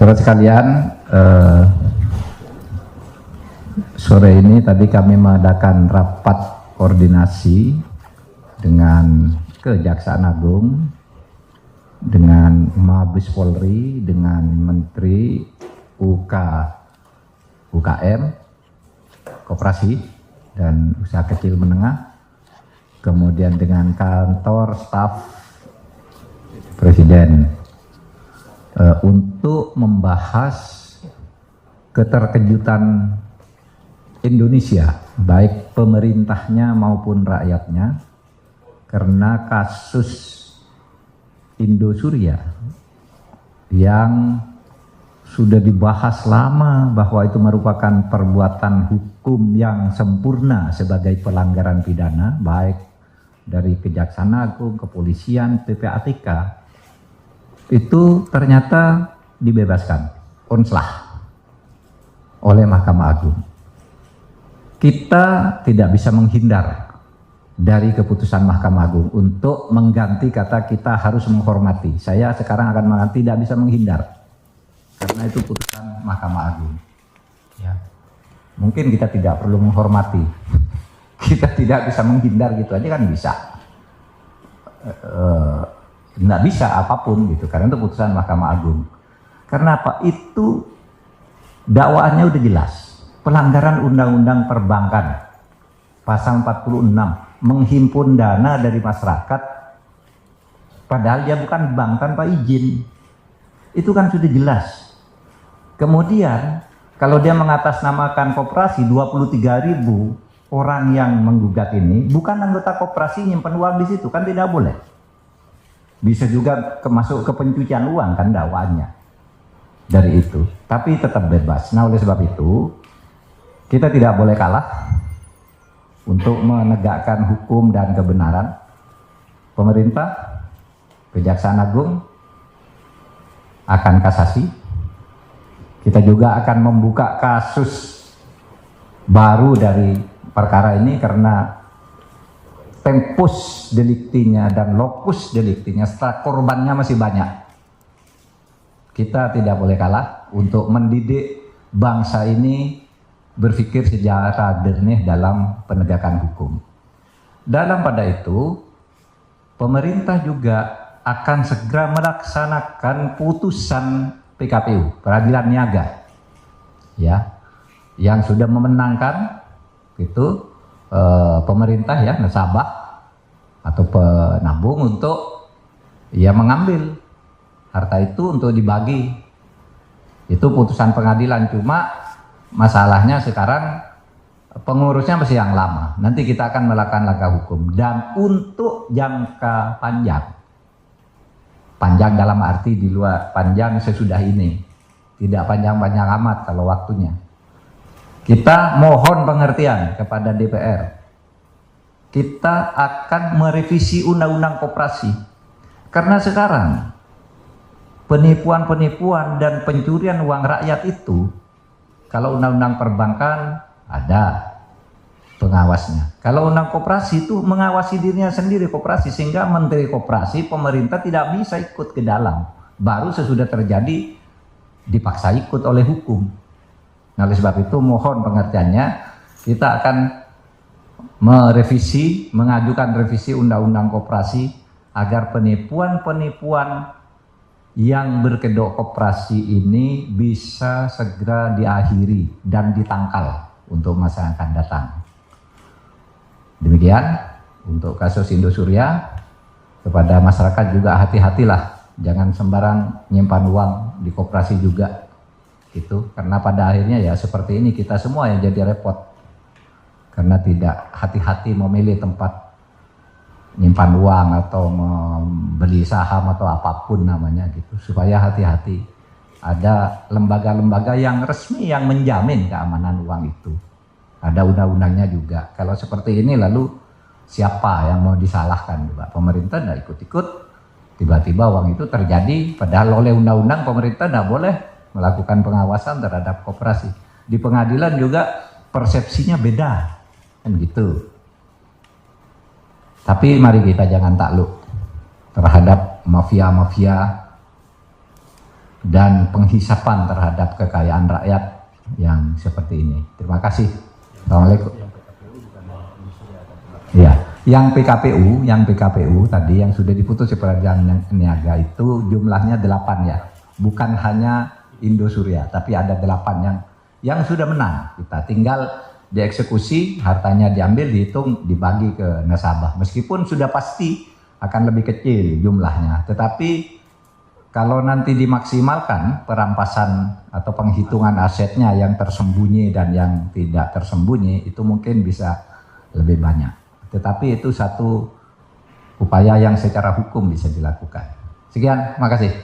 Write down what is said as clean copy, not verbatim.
Saudara sekalian, sore ini tadi kami mengadakan rapat koordinasi dengan Kejaksaan Agung, dengan Mabes Polri, dengan Menteri UKM, Koperasi dan Usaha Kecil Menengah, kemudian dengan kantor staf Presiden untuk membahas keterkejutan Indonesia, baik pemerintahnya maupun rakyatnya, karena kasus Indosuria yang sudah dibahas lama bahwa itu merupakan perbuatan hukum yang sempurna sebagai pelanggaran pidana, baik dari Kejaksaan Agung, Kepolisian, PPATK, itu ternyata dibebaskan, onslah oleh Mahkamah Agung. Kita tidak bisa menghindar dari keputusan Mahkamah Agung untuk mengganti kata kita harus menghormati. Saya sekarang akan mengatakan tidak bisa menghindar karena itu putusan Mahkamah Agung. Ya. Mungkin kita tidak perlu menghormati, kita tidak bisa menghindar gitu aja kan bisa. Nggak bisa apapun gitu karena itu putusan Mahkamah Agung. Karena apa? Itu dakwaannya udah jelas. Pelanggaran Undang-Undang Perbankan pasal 46, menghimpun dana dari masyarakat padahal dia bukan bank tanpa izin. Itu kan sudah jelas. Kemudian kalau dia mengatasnamakan koperasi, 23.000 orang yang menggugat ini bukan anggota koperasi nyimpen uang di situ, kan tidak boleh. Bisa juga masuk ke pencucian uang kan dakwaannya dari itu, tapi tetap bebas. Nah, oleh sebab itu kita tidak boleh kalah untuk menegakkan hukum dan kebenaran. Pemerintah, Kejaksaan Agung akan kasasi. Kita juga akan membuka kasus baru dari perkara ini karena tempus deliktinya dan lokus deliktinya setelah korbannya masih banyak. Kita tidak boleh kalah untuk mendidik bangsa ini berpikir secara jernih dalam penegakan hukum. Dalam pada itu, pemerintah juga akan segera melaksanakan putusan PKPU, Peradilan Niaga, ya, yang sudah memenangkan itu pemerintah ya, nasabah atau penabung untuk ya mengambil harta itu untuk dibagi. Itu putusan pengadilan, cuma masalahnya sekarang pengurusnya masih yang lama. Nanti kita akan melakukan langkah hukum. Dan untuk jangka panjang, panjang dalam arti di luar panjang sesudah ini, tidak panjang-panjang amat kalau waktunya. Kita mohon pengertian kepada DPR. Kita akan merevisi Undang-Undang Koperasi. Karena sekarang penipuan-penipuan dan pencurian uang rakyat itu, kalau Undang-Undang Perbankan ada pengawasnya. Kalau Undang Koperasi itu mengawasi dirinya sendiri koperasi, sehingga Menteri Koperasi, pemerintah tidak bisa ikut ke dalam. Baru sesudah terjadi dipaksa ikut oleh hukum. Nah, oleh sebab itu mohon pengertiannya, kita akan mengajukan revisi Undang-Undang Koperasi agar penipuan-penipuan yang berkedok koperasi ini bisa segera diakhiri dan ditangkal untuk masa yang akan datang. Demikian untuk kasus Indosuria. Kepada masyarakat juga hati-hatilah, jangan sembarang nyimpan uang di koperasi juga. Itu karena pada akhirnya ya seperti ini, kita semua yang jadi repot karena tidak hati-hati memilih tempat nyimpan uang atau membeli saham atau apapun namanya gitu. Supaya hati-hati, ada lembaga-lembaga yang resmi yang menjamin keamanan uang itu, ada undang-undangnya juga. Kalau seperti ini lalu siapa yang mau disalahkan juga? Pemerintah tidak ikut-ikut, tiba-tiba uang itu terjadi padahal oleh undang-undang pemerintah tidak boleh melakukan pengawasan terhadap koperasi. Di pengadilan juga persepsinya beda, kan gitu. Tapi mari kita jangan takluk terhadap mafia-mafia dan penghisapan terhadap kekayaan rakyat yang seperti ini. Terima kasih. Assalamualaikum. Ya, yang PKPU tadi yang sudah diputus di peradilan niaga itu jumlahnya 8 ya, bukan hanya Indosuria, tapi ada 8 yang sudah menang. Kita tinggal dieksekusi, hartanya diambil, dihitung, dibagi ke nasabah. Meskipun sudah pasti akan lebih kecil jumlahnya, tetapi kalau nanti dimaksimalkan perampasan atau penghitungan asetnya yang tersembunyi dan yang tidak tersembunyi, itu mungkin bisa lebih banyak. Tetapi itu satu upaya yang secara hukum bisa dilakukan. Sekian, makasih.